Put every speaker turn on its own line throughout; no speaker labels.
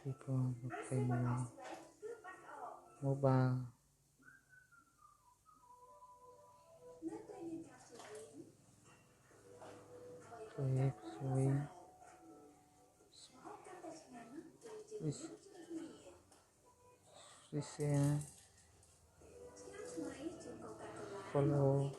people who play mobile. Share, follow.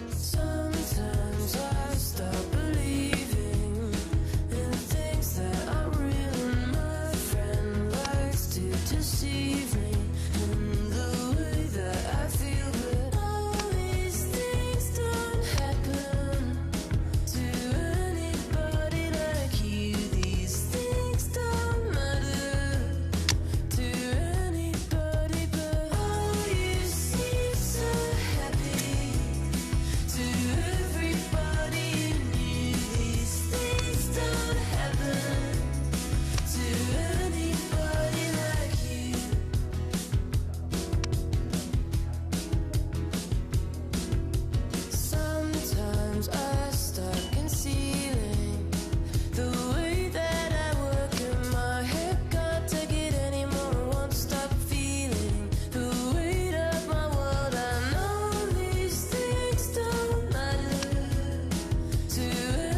Sometimes I stop believing in things that are real, and my friend likes to deceive me in the way that I feel. But all these things don't happen to anybody like you. These things don't matter to anybody, but oh, you seem so happy. To everybody you knew, these things don't happen to anybody like you. Sometimes I start concealing the way that I work, and my head can't take it anymore. I won't stop feeling the weight of my world. I know these things don't matter to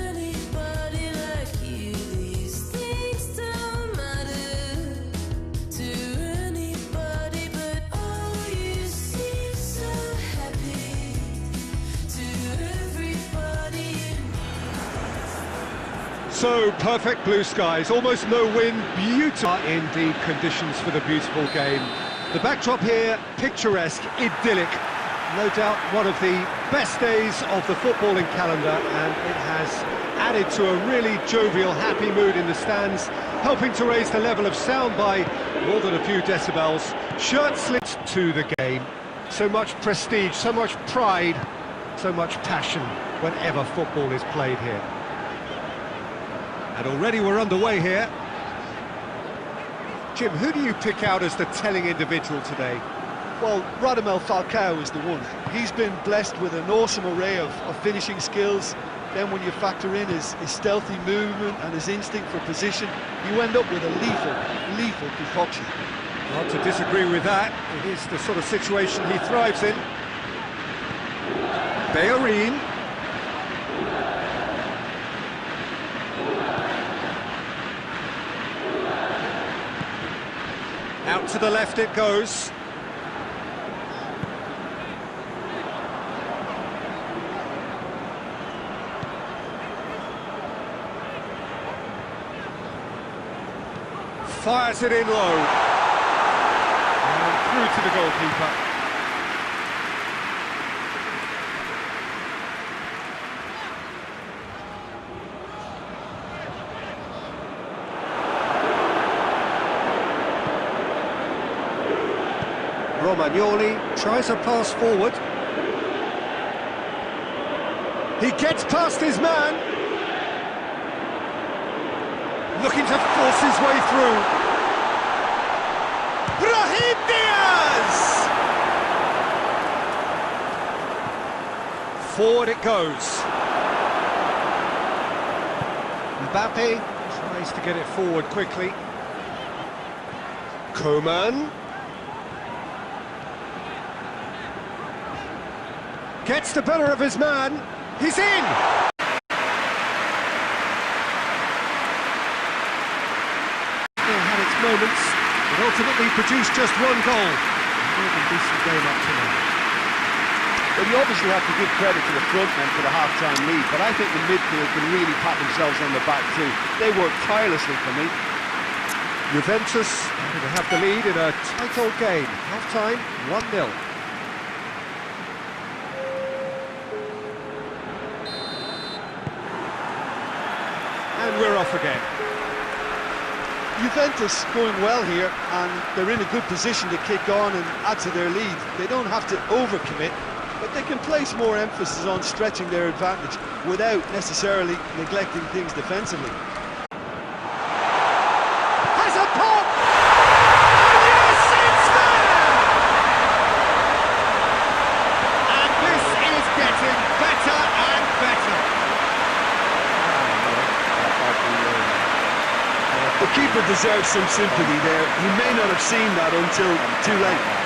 anybody like you. These things don't matter to anybody, but oh, you seem so happy to everybody you knew.
So, perfect blue skies, almost no wind, beautiful in the conditions for the beautiful game. The backdrop here, picturesque, idyllic. No doubt one of the best days of the footballing calendar, and it has added to a really jovial, happy mood in the stands, helping to raise the level of sound by more than a few decibels. Shirt slit to the game. So much prestige, so much pride, so much passion whenever football is played here. And already we're underway here. Jim, who do you pick out as the telling individual today?
Well, Radamel Falcao is the one. He's been blessed with an awesome array of finishing skills. Then when you factor in his stealthy movement and his instinct for position, you end up with a lethal concoction.
Not to disagree with that. It is the sort of situation he thrives in. Bellerin. Out to the left it goes. Fires it in low. And through to the goalkeeper. Romagnoli tries a pass forward. He gets past his man. Looking to force his way through. Brahim Diaz! Forward it goes. Mbappe tries to get it forward quickly. Coman. Gets the better of his man. He's in! ultimately produced just one goal. More than decent game up to now.
Well, you obviously have to give credit to the front men for the half-time lead, but I think the midfield can really pat themselves on the back too. They work tirelessly for me.
Juventus going to have the lead in a tight old game. Half-time, 1-0. And we're off again.
Juventus going well here, and they're in a good position to kick on and add to their lead. They don't have to overcommit, but they can place more emphasis on stretching their advantage without necessarily neglecting things defensively.
Has a pop! And yes, it's there! And this is getting better and better.
The keeper deserves some sympathy there. He may not have seen that until too late.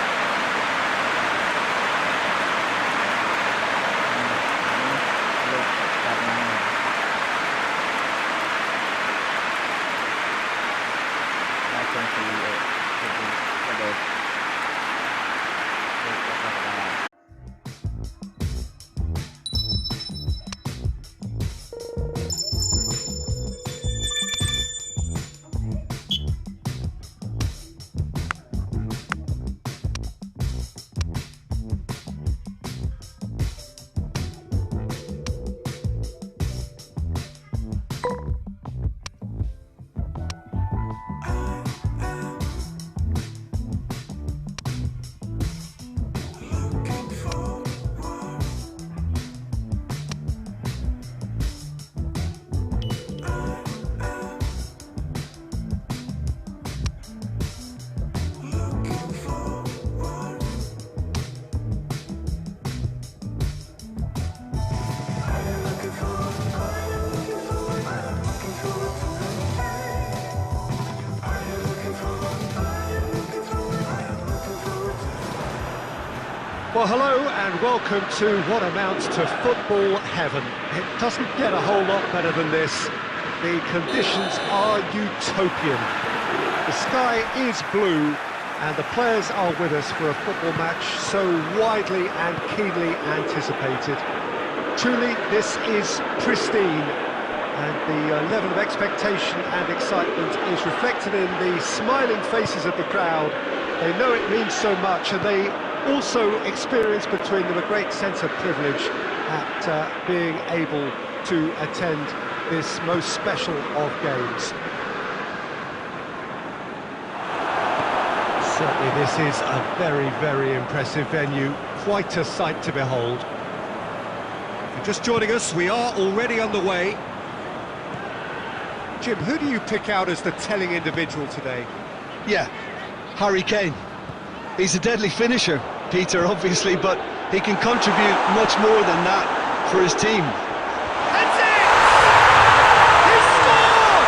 Well, hello and welcome to what amounts to football heaven. It doesn't get a whole lot better than this. The conditions are utopian. The sky is blue and the players are with us for a football match so widely and keenly anticipated. Truly, this is pristine, and the level of expectation and excitement is reflected in the smiling faces of the crowd. They know it means so much, and they also experience between them a great sense of privilege at being able to attend this most special of games. Certainly this is a very, very impressive venue, quite a sight to behold. If you're just joining us, we are already underway. Jim, who do you pick out as the telling individual today?
Yeah, Harry Kane. He's a deadly finisher, Peter, obviously, but he can contribute much more than that for his team.
That's it! He scored!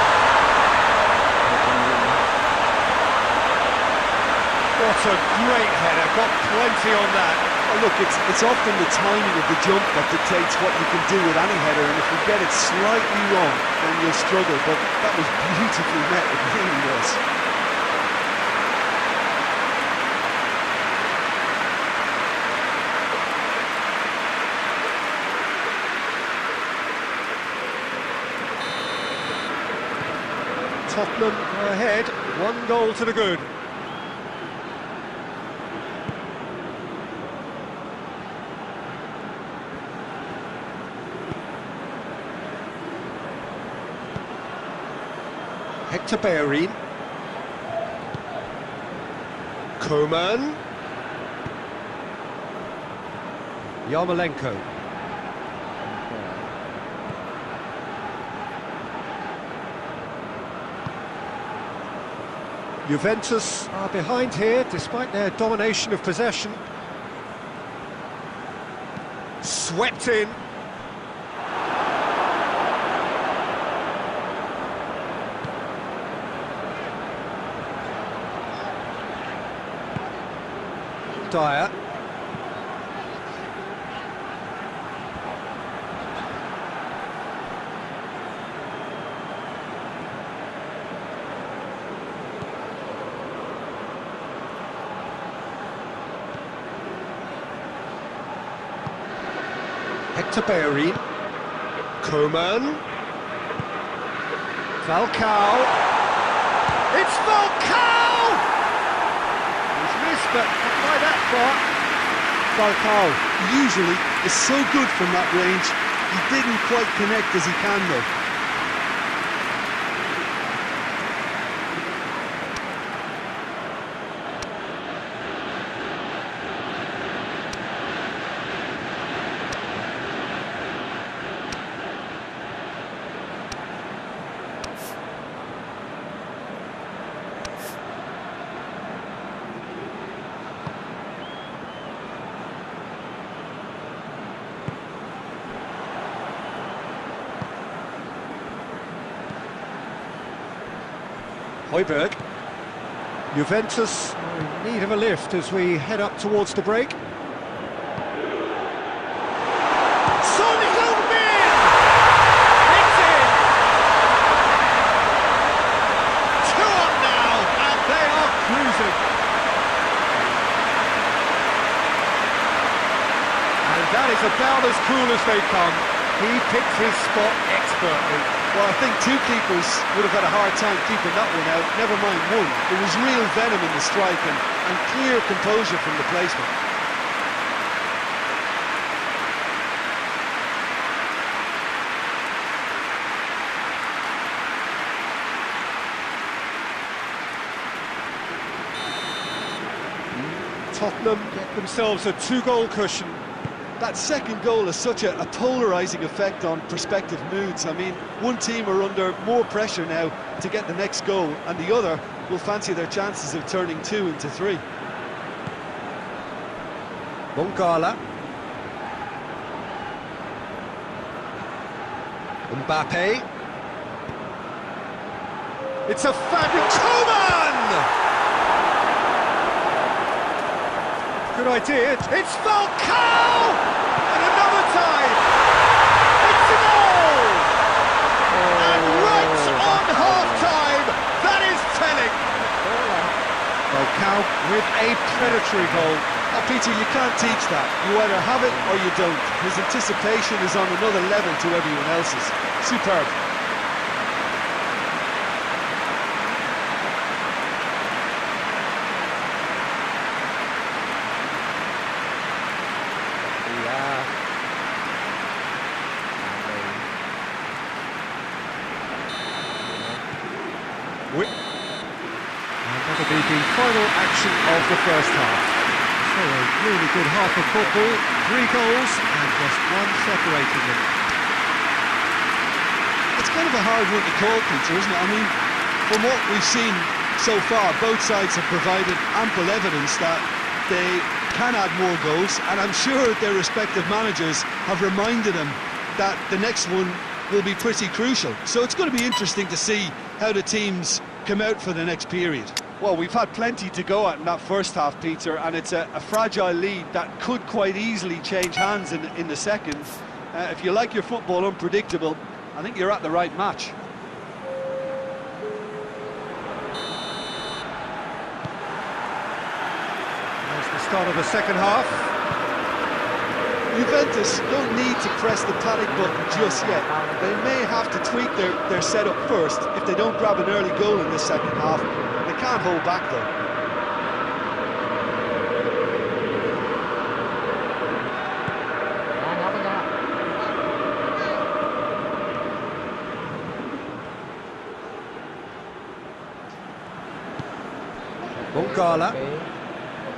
What a great header, got plenty on that.
Oh, look, it's often the timing of the jump that dictates what you can do with any header, and if you get it slightly wrong, then you'll struggle, but that was beautifully met, it really was.
Tottenham are ahead, 1 goal to the good. Hector Bellerin. Koeman. Yarmolenko. Juventus are behind here, despite their domination of possession. Swept in. Dyer. Hector Bellerin. Coman. Falcao. It's Falcao! He's missed, but not by that far.
Falcao usually is so good from that range. He didn't quite connect as he can though.
Højbjerg. Juventus are in need of a lift as we head up towards the break. Son Heung-min! It's in! 2 up now, and they are cruising. And that is about as cool as they come. He picked his spot expertly.
Well, I think two keepers would have had a hard time keeping that one out, never mind one. There was real venom in the strike and clear composure from the placement.
Tottenham get themselves a 2-goal cushion.
That second goal has such a polarising effect on prospective moods. I mean, one team are under more pressure now to get the next goal, and the other will fancy their chances of turning 2 into 3.
Mongala. Mbappe. It's a fabulous... Coman! Good idea. It's Falcao! And another time! It's a goal! And right on half-time, that is telling! Falcao with a predatory goal.
Oh, Peter, you can't teach that. You either have it or you don't. His anticipation is on another level to everyone else's. Superb.
And that'll be the final action of the first half. So a really good half of football, 3 goals and just one separating them.
It's kind of a hard one to call, Peter, isn't it? I mean, from what we've seen so far, both sides have provided ample evidence that they can add more goals, and I'm sure their respective managers have reminded them that the next one will be pretty crucial. So it's going to be interesting to see how the teams come out for the next period.
Well, we've had plenty to go at in that first half, Peter, and it's a fragile lead that could quite easily change hands in the second. If you like your football unpredictable, I think you're at the right match. There's the start of the second half.
Juventus don't need to press the panic button just yet. They may have to tweak their setup first if they don't grab an early goal in the second half. They can't hold back though.
Mongala.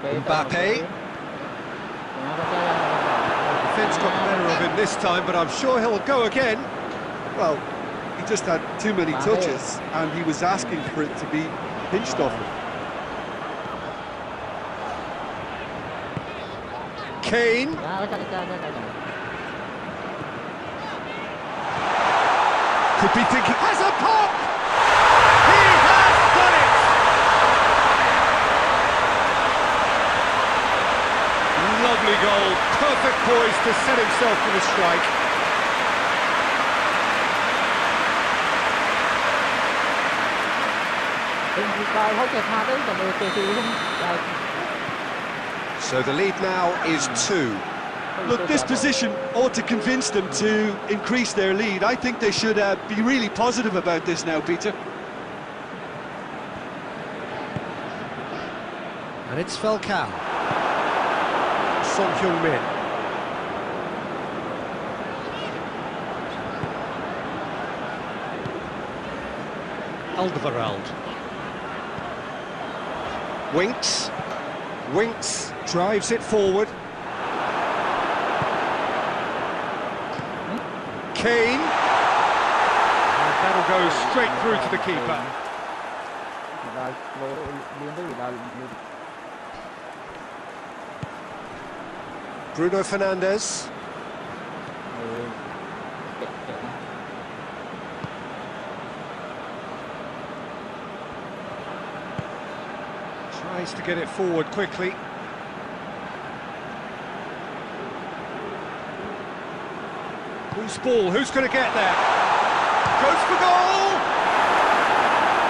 Mbappe. Defence got the better of him this time, but I'm sure he'll go again.
Well, he just had too many touches and he was asking for it to be pinched off him.
Kane. Could be thinking, has a pop! He has done it! Lovely goal, perfect poise to set himself for the strike. So the lead now is 2.
Look, this position ought to convince them to increase their lead. I think they should be really positive about this now, Peter.
And it's Falcao. Son Heung-min. Alderweireld. Winks drives it forward. Kane. And that'll go straight through to the keeper. Bruno Fernandes. Tries to get it forward quickly. Loose ball, who's going to get there? Goes for goal!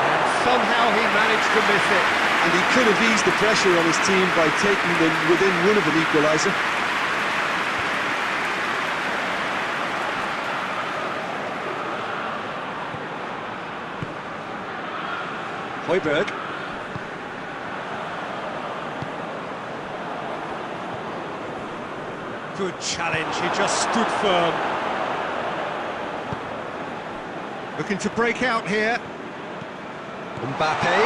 And somehow he managed to miss it.
And he could have eased the pressure on his team by taking them within one of an equaliser.
Højbjerg. Good challenge, he just stood firm. Looking to break out here. Mbappe.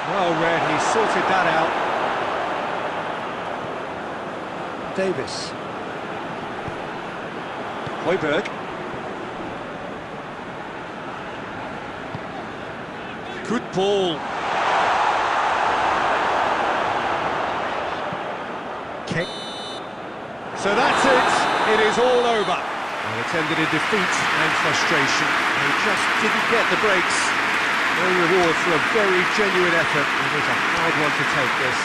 Well read, he sorted that out. Davis. Højbjerg. Good ball. Kick. So that's it. It is all over. And it's ended in defeat and frustration. They just didn't get the breaks. No reward for a very genuine effort. It was a hard one to take this.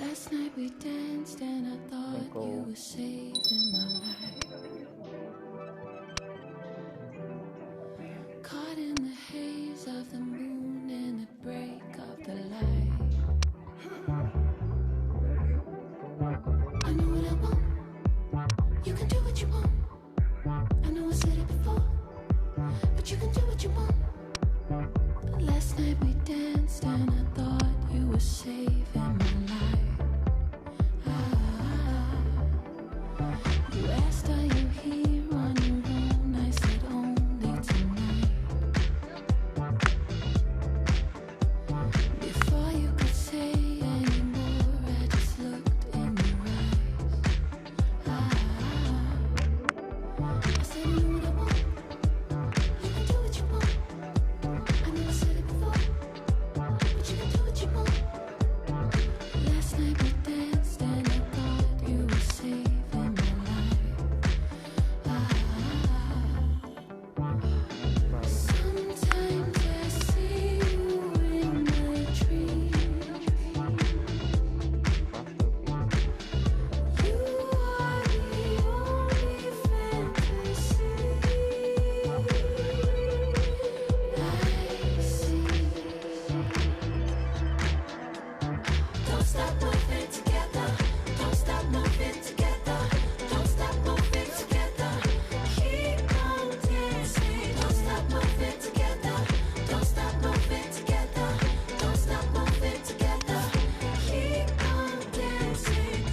Last night we danced and I thought you were saving my life. Caught in the haze of the moon and the break of the light. I know what I want. You can do what you want. I know I said it before, but you can do what you want. But last night we danced and I thought you were saving my life. You asked, are you here on your own? I said only tonight. Before you could say any more, I just looked in your eyes. I said, you know what I want. You can do what you want. I know I said it before, but you can do what you want. Last night we danced and I thought you were saving my life. Sometimes I see you in my dreams. You are the only fantasy I see. Don't stop moving together. Don't stop moving together. Don't stop moving together. Keep on dancing. Don't stop moving together. Don't stop moving together. Don't stop moving together. Keep on dancing.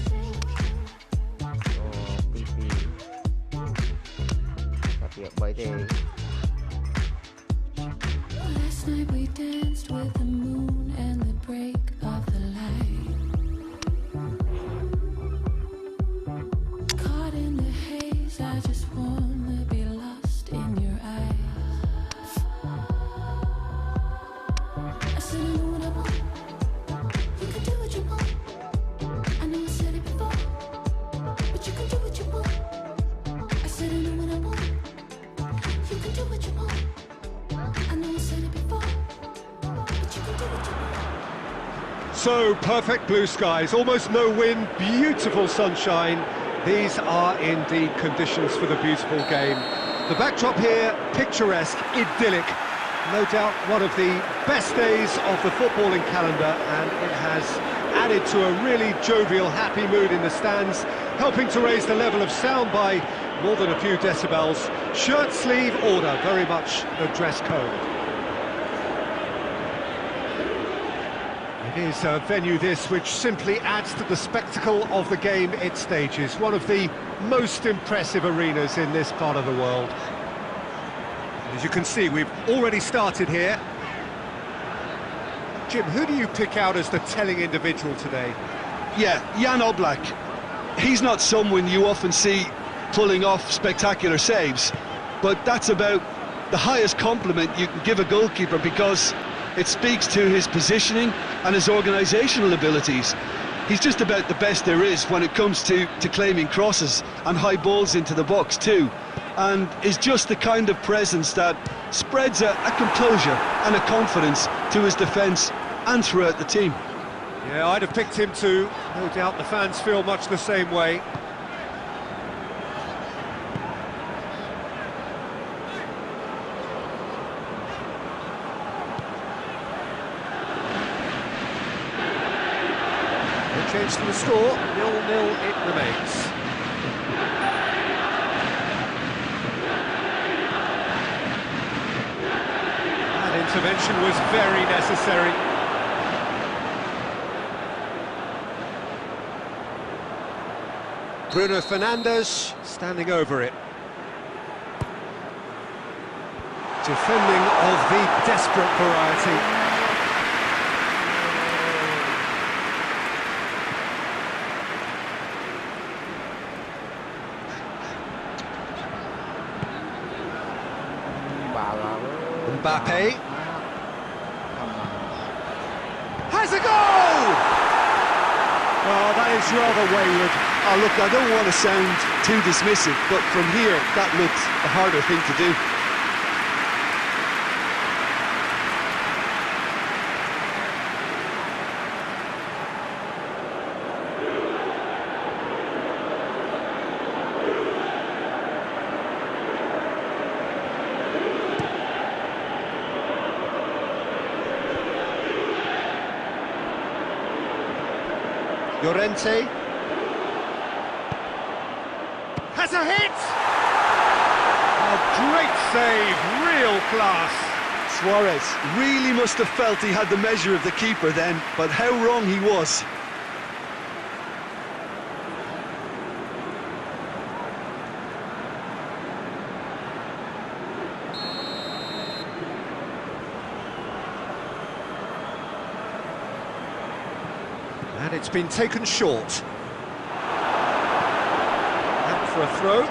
Last night we danced with the moon and the break of the light. Caught in the haze, I just wanna be lost in your eyes. I said I know what I want. You can do what you want. I know I said it before, but you can do what you want. I said I know what I want. You can do what you want. I know I said it before, but you can do what you want.
So, perfect blue skies, almost no wind, beautiful sunshine. These are indeed conditions for the beautiful game. The backdrop here, picturesque, idyllic. No doubt one of the best days of the footballing calendar, and it has added to a really jovial, happy mood in the stands, helping to raise the level of sound by more than a few decibels. Shirt sleeve order, very much the dress code. It is a venue this which simply adds to the spectacle of the game it stages. One of the most impressive arenas in this part of the world. As you can see, we've already started here. Jim, who do you pick out as the telling individual today?
Yeah, Jan Oblak. He's not someone you often see pulling off spectacular saves, but that's about the highest compliment you can give a goalkeeper, because it speaks to his positioning and his organisational abilities. He's just about the best there is when it comes to claiming crosses and high balls into the box too, and is just the kind of presence that spreads a composure and a confidence to his defence and throughout the team.
Yeah, I'd have picked him too. No doubt the fans feel much the same way. Change to the score, 0-0 it remains. That intervention was very necessary. Bruno Fernandes standing over it. Defending of the desperate variety. Mbappe has a goal! Oh, that is rather wayward.
Oh, look, I don't want to sound too dismissive, but from here, that looked the harder thing to do.
Llorente has a hit! A great save, real class.
Suarez really must have felt he had the measure of the keeper then, but how wrong he was.
And it's been taken short. Out for a throw.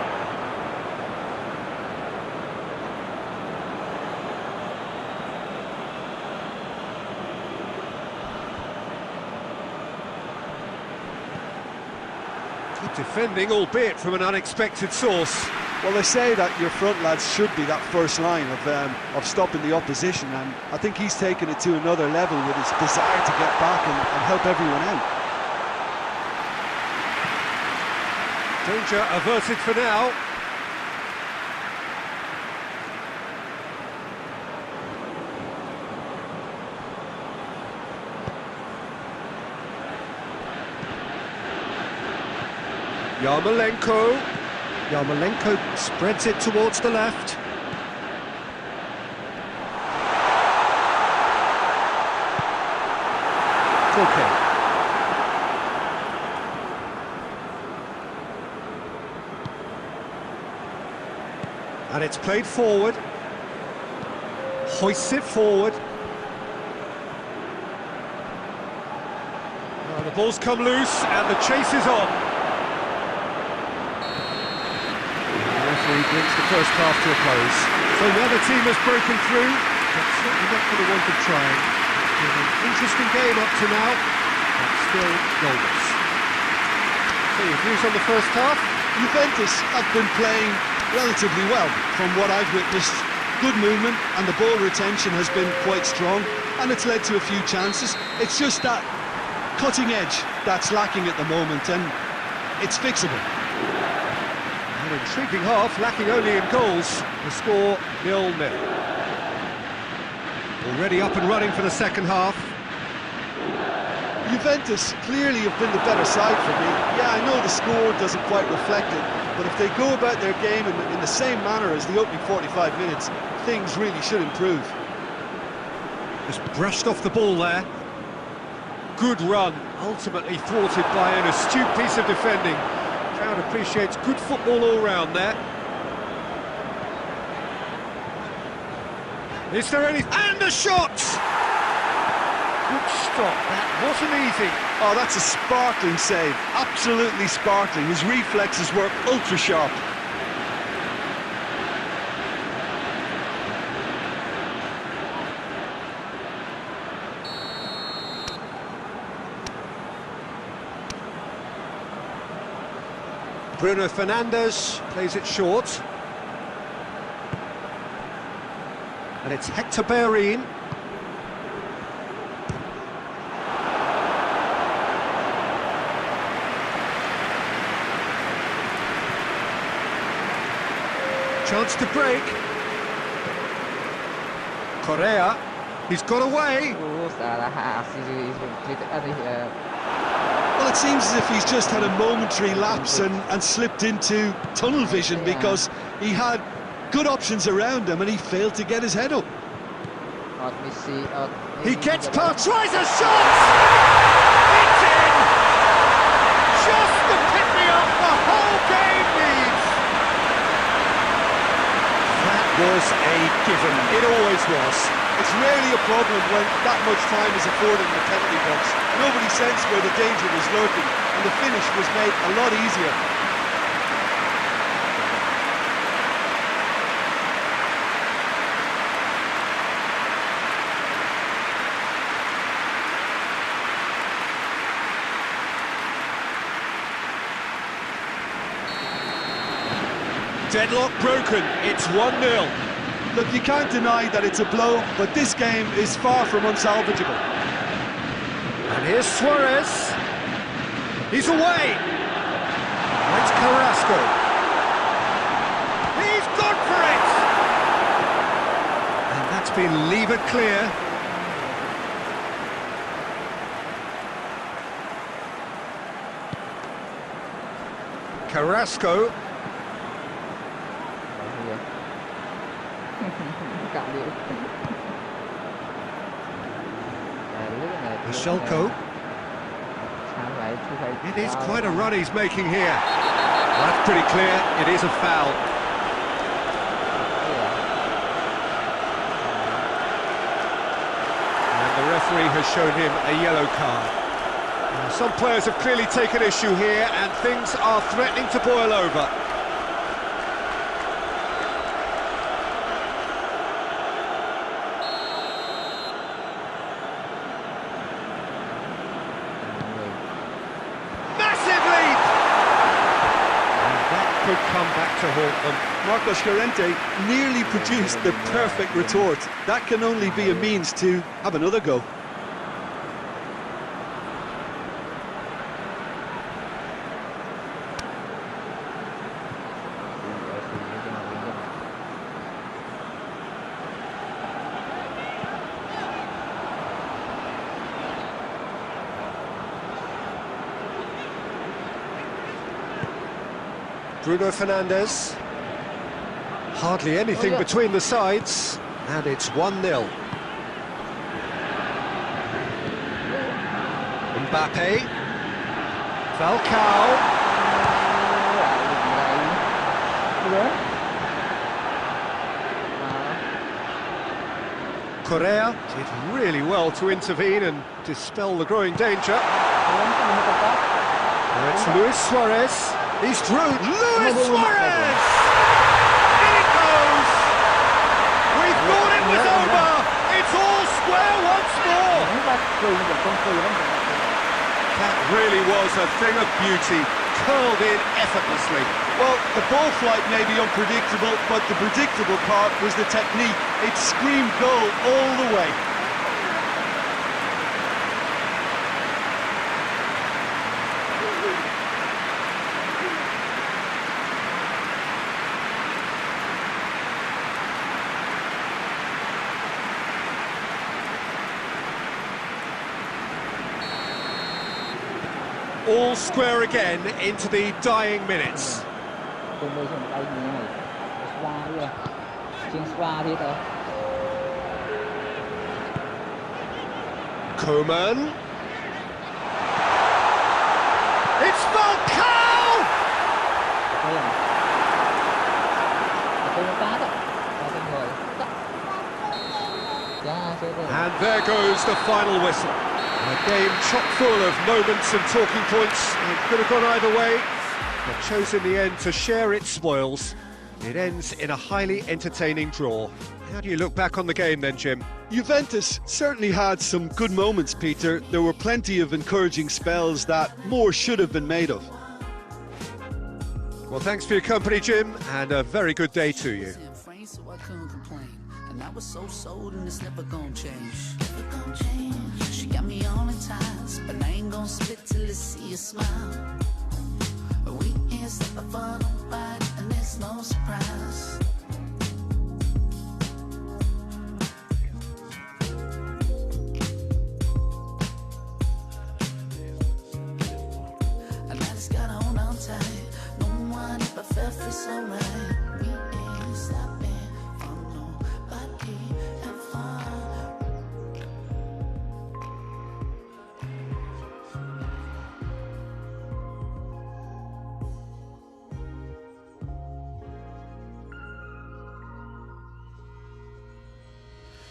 Good defending, albeit from an unexpected source.
Well, they say that your front lads should be that first line of stopping the opposition, and I think he's taken it to another level with his desire to get back and help everyone out.
Danger averted for now. Yarmolenko spreads it towards the left. Koke. And it's played forward. Hoists it forward. Now the ball's come loose and the chase is on. He brings the first half to a close. So the other team has broken through, but certainly not for the want of trying. It's been an interesting game up to now, but still goalless. So your views on the first half?
Juventus have been playing relatively well from what I've witnessed. Good movement and the ball retention has been quite strong, and it's led to a few chances. It's just that cutting edge that's lacking at the moment, and it's fixable.
An intriguing half, lacking only in goals. The score 0-0. Already up and running for the second half.
Juventus clearly have been the better side for me. Yeah, I know the score doesn't quite reflect it, but if they go about their game in the same manner as the opening 45 minutes, things really should improve.
Just brushed off the ball there. Good run, ultimately thwarted by an astute piece of defending. Crowd appreciates good football all round there. Is there any... And a shot! Good stop, that wasn't easy.
Oh, that's a sparkling save, absolutely sparkling. His reflexes were ultra sharp.
Bruno Fernandes plays it short. And it's Hector Bellerin. Chance to break. Correa, he's got away.
Well, it seems as if he's just had a momentary lapse and slipped into tunnel vision because he had good options around him and he failed to get his head up.
He gets past, tries a shot! It's in! Just the pick-me-up the whole game needs! That was a given, it always was.
It's rarely a problem when that much time is afforded in the penalty box. Nobody sensed where the danger was lurking, and the finish was made a lot easier.
Deadlock broken, it's 1-0.
Look, you can't deny that it's a blow, but this game is far from unsalvageable.
And here's Suarez. He's away. It's Carrasco. He's gone for it. And that's been levered clear. Carrasco. Shelko. It is quite a run he's making here. Well, that's pretty clear, it is a foul. And the referee has shown him a yellow card. Now, some players have clearly taken issue here and things are threatening to boil over. Could come back to haunt them.
Marcos Llorente nearly produced the perfect retort. That can only be a means to have another go.
Bruno Fernandes. Hardly anything between the sides, and it's 1-0. Mbappe. Falcao. Correa did really well to intervene and dispel the growing danger. Now it's Luis Suarez. He's through. Luis Suarez! In it goes! We thought it was over! It's all square once more! That really was a thing of beauty, curled in effortlessly.
Well, the ball flight may be unpredictable, but the predictable part was the technique. It screamed goal all the way.
all square again into the dying minutes.
Tương đương một tay như thế này. Xoa đi rồi. Chuyên xoa đi thôi.
Koeman. It's Falcao!
Đây là tôi cá đó. Có cái người. Yeah, chơi đây.
And there goes the final whistle. A game chock full of moments and talking points. It could have gone either way, but chose in the end to share its spoils. It ends in a highly entertaining draw. How do you look back on the game then, Jim?
Juventus certainly had some good moments, Peter. There were plenty of encouraging spells that more should have been made of.
Well, thanks for your company, Jim, and a very good day to you.
So I couldn't complain, and I was so sold, and it's never gonna change. Never gonna change. She got me all in ties, but I ain't gonna split till I see a smile. We ain't stepping for nobody, and it's no surprise. And I just gotta hold on tight. No one ever felt free so right. We ain't stopping for nobody ever.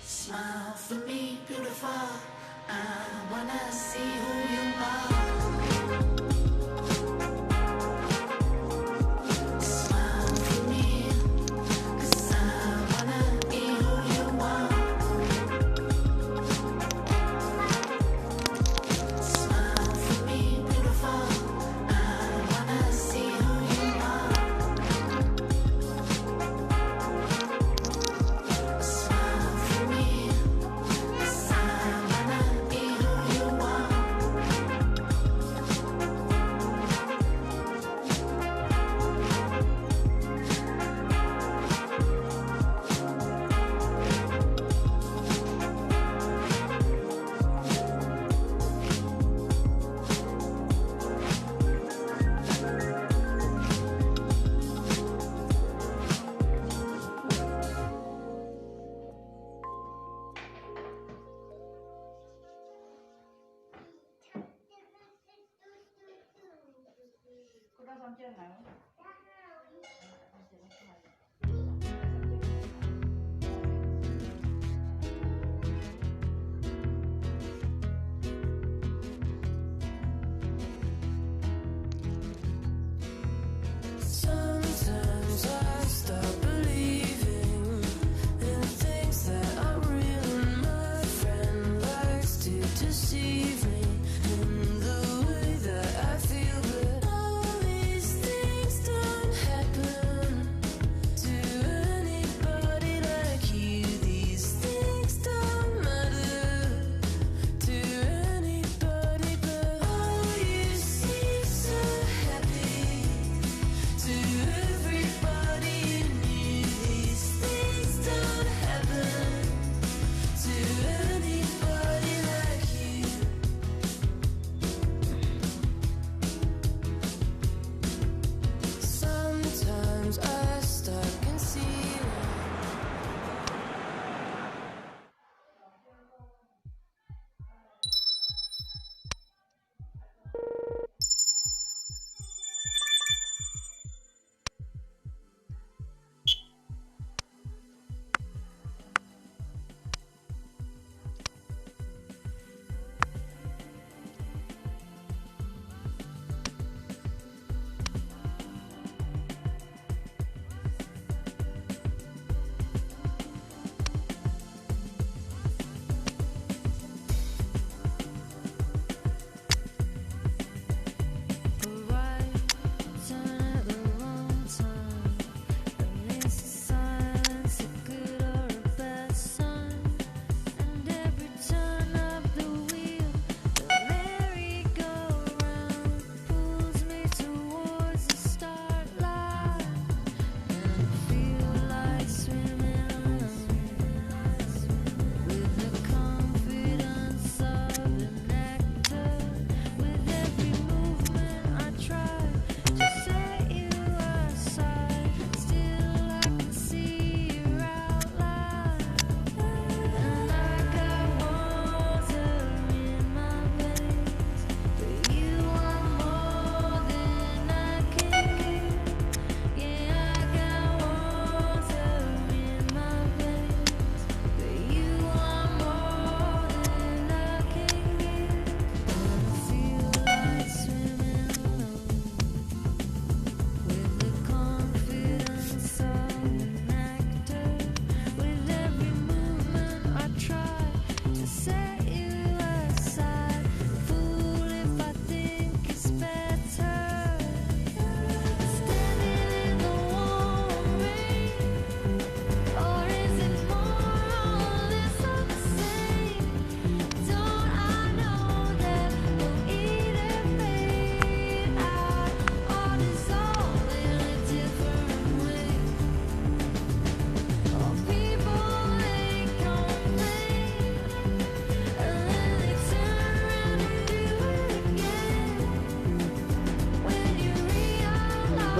Smile for me, beautiful. I wanna see who you are. Smile for me, 'cause I wanna be who you are. Smile for me, beautiful. I wanna see who you are. Smile for me, 'cause I wanna be who you are. Sometimes I stop believing in things that are real, and my friend likes to deceive me in the way that I feel. But all these things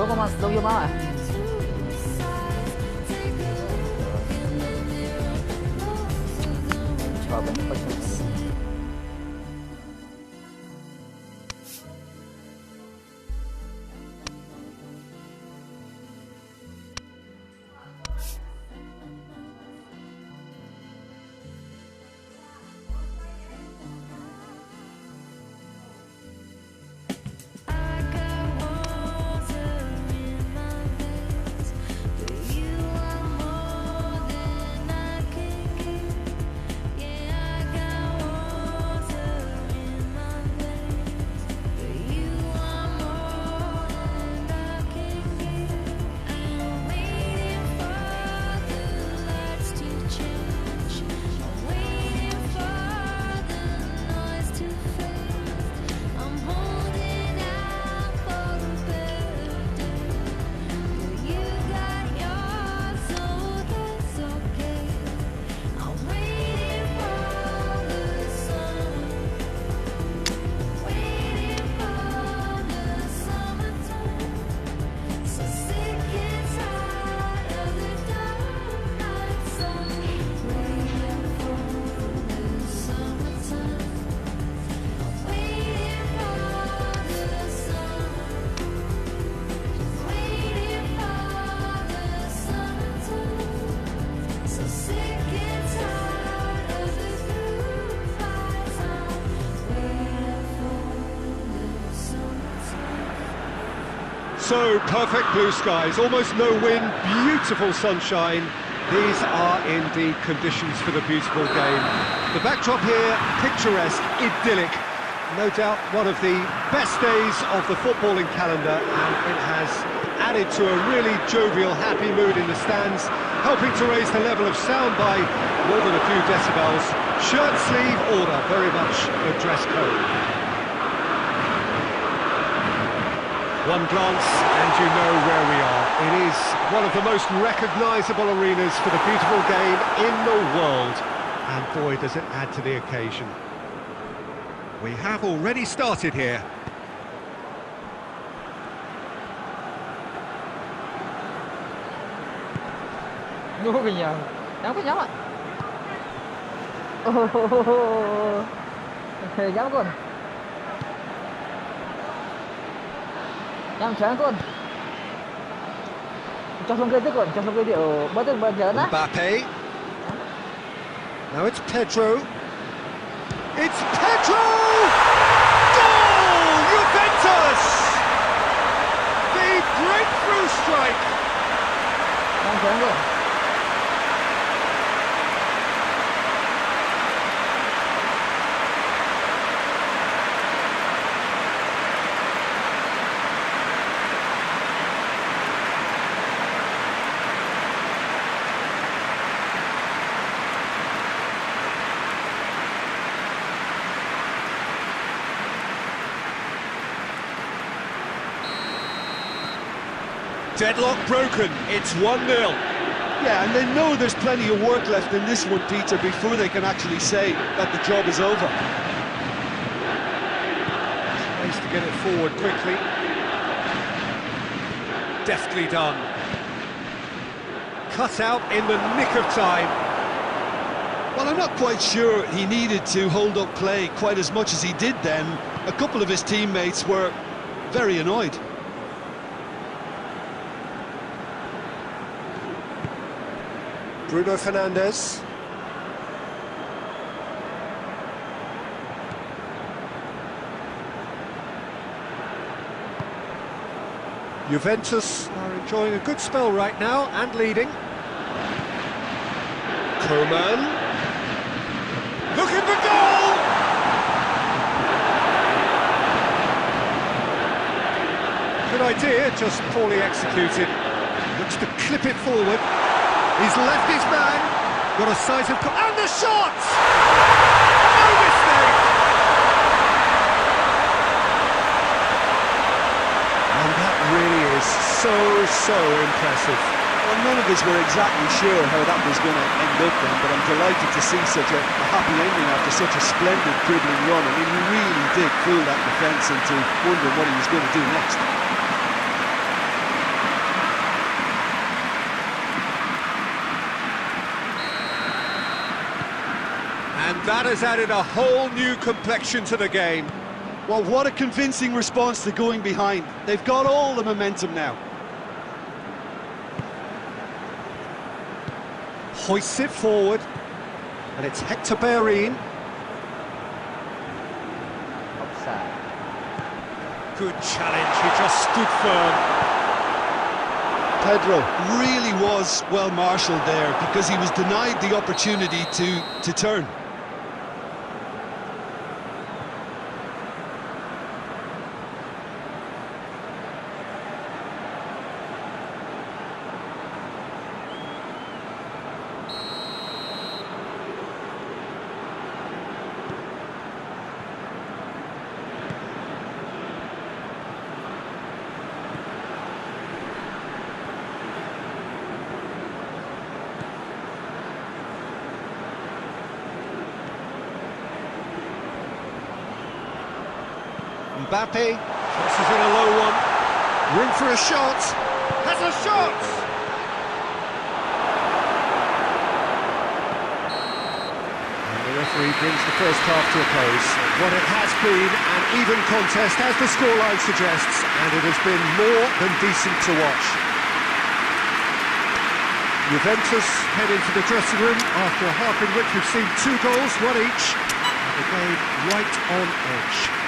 đâu vô máu à? Rồi mình phải
So, perfect blue skies, almost no wind, beautiful sunshine. These are indeed conditions for the beautiful game. The backdrop here, picturesque, idyllic. No doubt one of the best days of the footballing calendar, and it has added to a really jovial, happy mood in the stands, helping to raise the level of sound by more than a few decibels. Shirt sleeve order, very much the dress code. One glance and you know where we are. It is one of the most recognisable arenas for the beautiful game in the world. And boy, does it add to the occasion. We have already started here.
Ngu kìa. Dám có dám ạ. Dám con. Yang jangan kon. Cho xuống cây tiếp còn, cho xuống cây điệu bớt bớt nhớ á.
Mbappe. Now it's Pedro. It's Pedro! Goal! Juventus! The breakthrough strike.
Yang jangan kon.
Deadlock broken, it's 1-0.
Yeah, and they know there's plenty of work left in this one, Peter, before they can actually say that the job is over.
Nice to get it forward quickly. Deftly done. Cut out in the nick of time.
Well, I'm not quite sure he needed to hold up play quite as much as he did then. A couple of his teammates were very annoyed.
Bruno Fernandes. Juventus are enjoying a good spell right now and leading. Koeman. Looking for goal! Good idea, just poorly executed. Looks to clip it forward. He's left his man, got a size of... And the shot! No mistake! And that really is so impressive.
Well, none of us were exactly sure how that was going to end up then, but I'm delighted to see such a happy ending after such a splendid dribbling run. I mean, he really did fool that defence into wondering what he was going to do next.
That has added a whole new complexion to the game.
Well, what a convincing response to going behind. They've got all the momentum now.
Hoists it forward, and it's Hector Bellerin.
Offside.
Good challenge, he just stood firm.
Pedro really was well marshalled there because he was denied the opportunity to turn.
Mbappe tosses in a low one. Room for a shot. Has a shot! And the referee brings the first half to a close. What it has been an even contest, as the scoreline suggests, and it has been more than decent to watch. Juventus head into the dressing room after a half in which we've seen 2 goals, one each, and the game right on edge.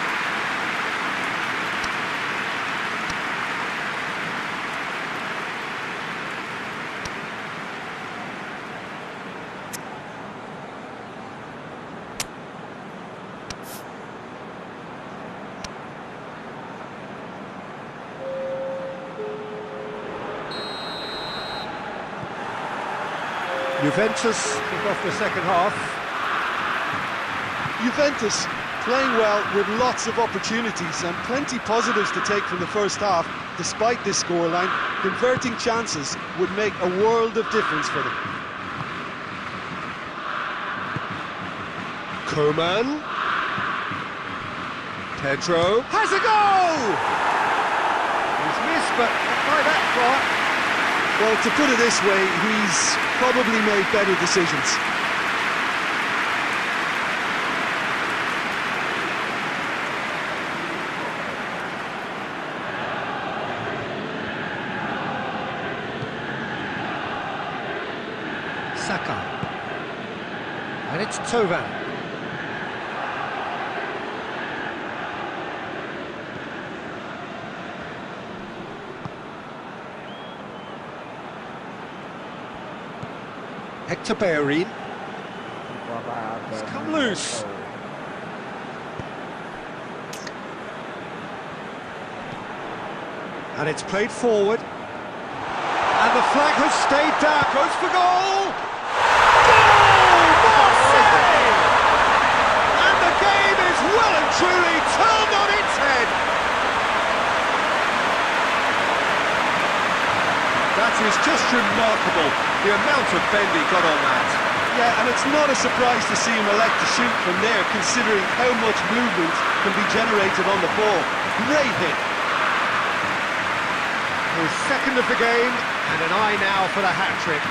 Juventus kick off the second half.
Juventus playing well with lots of opportunities and plenty positives to take from the first half. Despite this scoreline, converting chances would make a world of difference for them.
Koeman. Pedro has a goal! He's missed, but not by that far.
Well, to put it this way, he's probably made better decisions.
Saka. And it's Tovan. Hector Bellerin. It's come loose. And it's played forward. And the flag has stayed down. Goes for goal! Goal! Marseille! And the game is well and truly turned on its head. That is just remarkable, the amount of bend he got on that.
Yeah, and it's not a surprise to see him elect to shoot from there, considering how much movement can be generated on the ball. Great hit.
His second of the game, and an eye now for the hat-trick.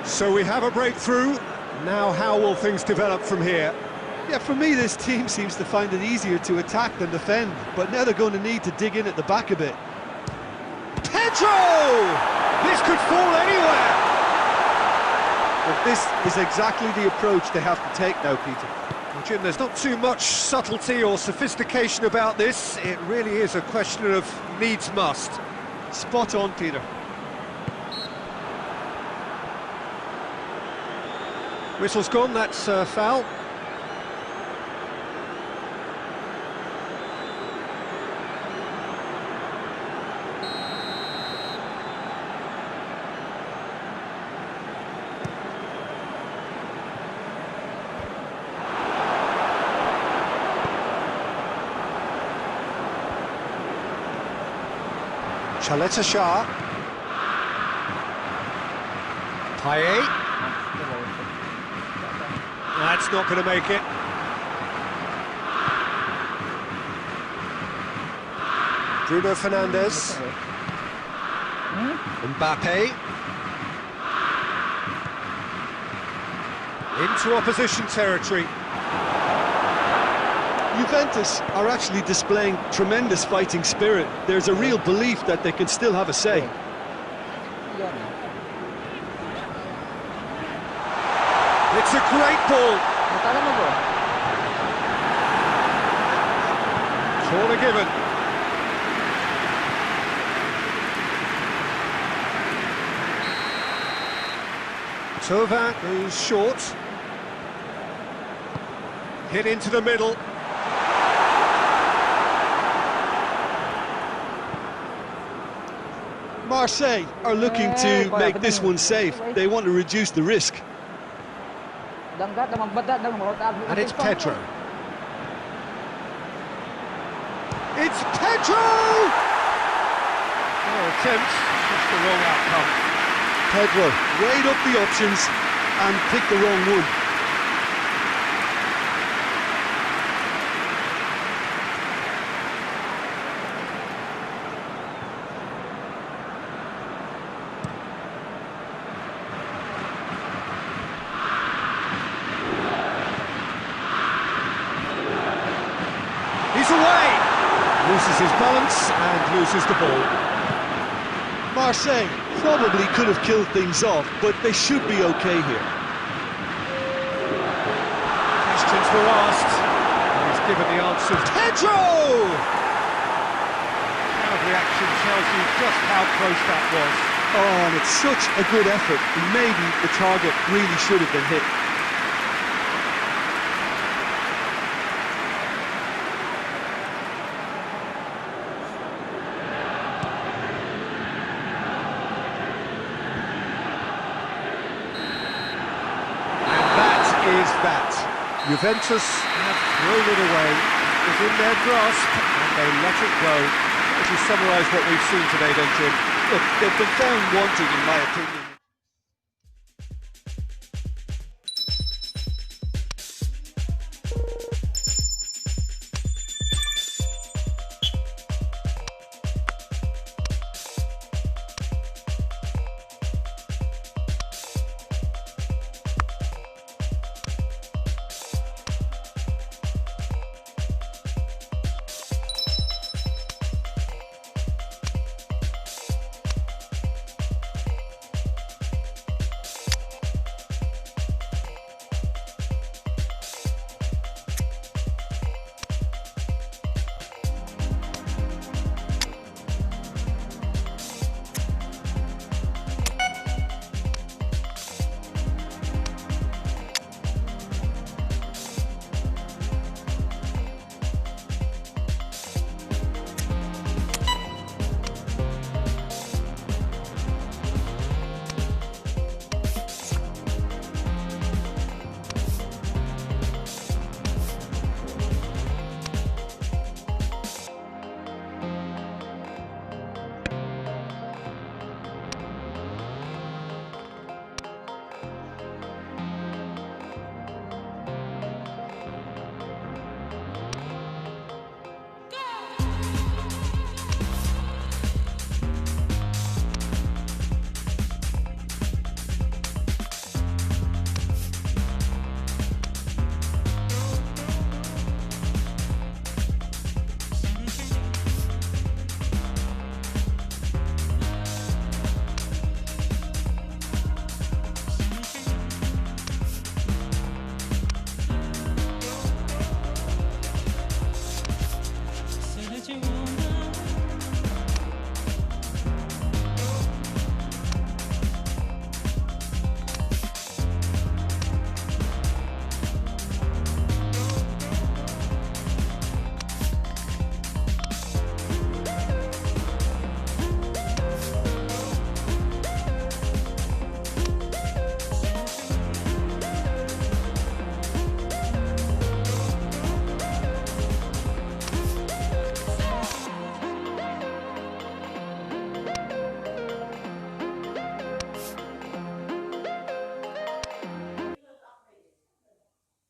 So we have a breakthrough. Now how will things develop from here?
Yeah, for me, this team seems to find it easier to attack than defend, but now they're going to need to dig in at the back a bit.
Pedro! This could fall anywhere!
But this is exactly the approach they have to take now, Peter.
Well, Jim, there's not too much subtlety or sophistication about this. It really is a question of needs must.
Spot on, Peter.
Whistle's gone, that's foul. Chaleta Shah. That's not going to make it. Bruno Fernandes. Mbappe. Into opposition territory.
Juventus are actually displaying tremendous fighting spirit. There's a real belief that they can still have a say.
It's a great ball. Corner given. Tova goes short. Hit into the middle.
Marseille are looking to make this one safe. They want to reduce the risk.
And it's Pedro. It's Pedro! Oh, attempt, just the wrong outcome.
Pedro weighed up the options and picked the wrong one.
He's away! Loses his balance and loses the ball.
Marseille probably could have killed things off, but they should be okay here.
Questions were asked, and he's given the answer. Pedro! Crowd reaction tells you just how close that was.
Oh, and it's such a good effort. Maybe the target really should have been hit.
Is that Juventus have thrown it away. It was in their grasp and they let it go. As you summarise what we've seen today then, Jim?
Look, they've been found wanting, in my opinion.